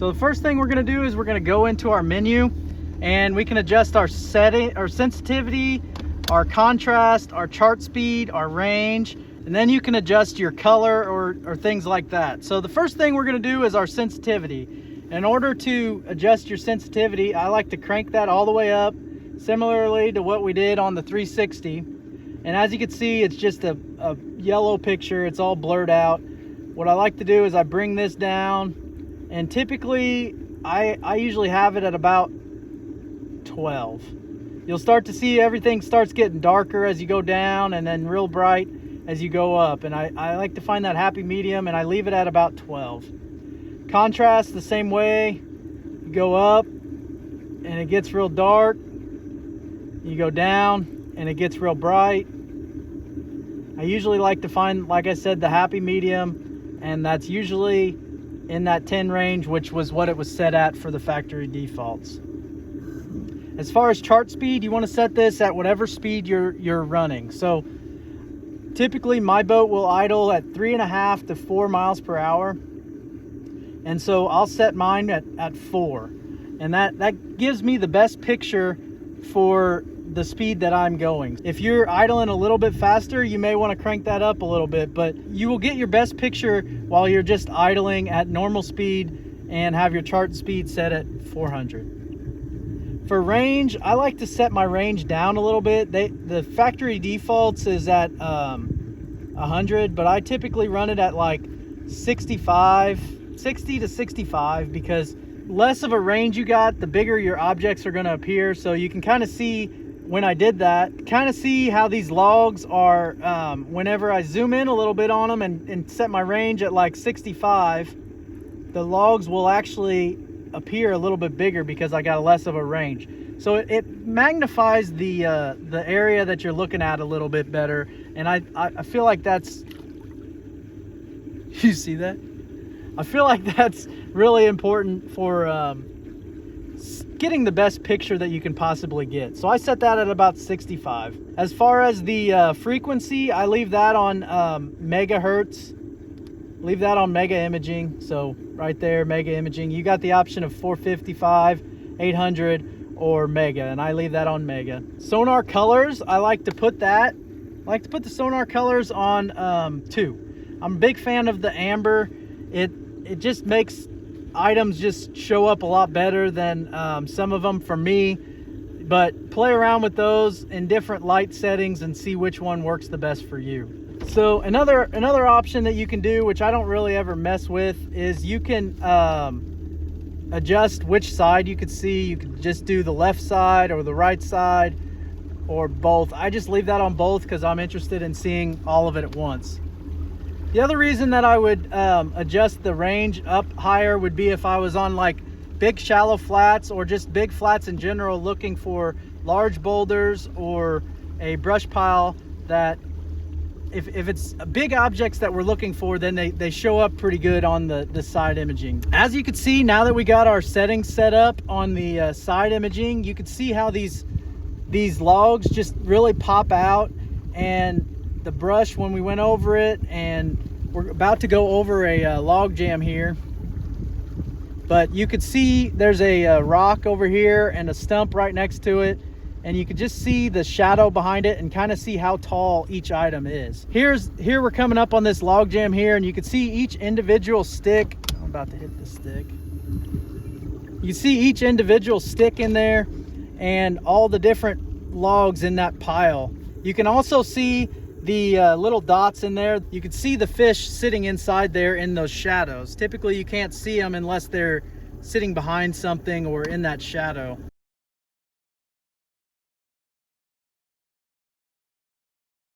So the first thing we're gonna do is we're gonna go into our menu, and we can adjust our setting, our sensitivity, our contrast, our chart speed, our range, and then you can adjust your color or things like that. So the first thing we're gonna do is our sensitivity. In order to adjust your sensitivity, I like to crank that all the way up, similarly to what we did on the 360. And as you can see, it's just a yellow picture. It's all blurred out. What I like to do is I bring this down, and typically I usually have it at about 12. You'll start to see everything starts getting darker as you go down, and then real bright as you go up. And I like to find that happy medium, and I leave it at about 12. Contrast the same way. You go up and it gets real dark. You go down and it gets real bright. I usually like to find, like I said, the happy medium, and that's usually in that 10 range, which was what it was set at for the factory defaults. As far as chart speed, you want to set this at whatever speed you're running. So typically my boat will idle at 3.5 to 4 miles per hour. And so I'll set mine at 4. And that gives me the best picture for the speed that I'm going. If you're idling a little bit faster, you may want to crank that up a little bit, but you will get your best picture while you're just idling at normal speed and have your chart speed set at 400. For range, I like to set my range down a little bit. The factory defaults is at 100, but I typically run it at like 60 to 65, because less of a range you got, the bigger your objects are going to appear. So you can kind of see, when I did that, kind of see how these logs are, whenever I zoom in a little bit on them and set my range at like 65, the logs will actually appear a little bit bigger because I got less of a range. So it magnifies the area that you're looking at a little bit better. And I feel like that's, you see that? I feel like that's really important for getting the best picture that you can possibly get. So I set that at about 65. As far as the frequency, I leave that on megahertz. Leave that on mega imaging. So right there, mega imaging. You got the option of 455, 800, or mega, and I leave that on mega. Sonar colors, I like to put the sonar colors on 2. I'm a big fan of the amber. It just makes items just show up a lot better than some of them for me. But play around with those in different light settings and see which one works the best for you. So another option that you can do, which I don't really ever mess with, is you can adjust which side you could see. You could just do the left side or the right side or both. I just leave that on both because I'm interested in seeing all of it at once. The other reason that I would adjust the range up higher would be if I was on like big shallow flats or just big flats in general, looking for large boulders or a brush pile that if it's big objects that we're looking for, then they show up pretty good on the side imaging. As you can see, now that we got our settings set up on the side imaging, you can see how these logs just really pop out, and the brush when we went over it, and we're about to go over a log jam here, but you could see there's a rock over here and a stump right next to it, and you could just see the shadow behind it and kind of see how tall each item is. Here we're coming up on this log jam here, and you can see each individual stick. I'm about to hit the stick. You see each individual stick in there and all the different logs in that pile. You can also see the little dots in there. You can see the fish sitting inside there in those shadows. Typically you can't see them unless they're sitting behind something or in that shadow.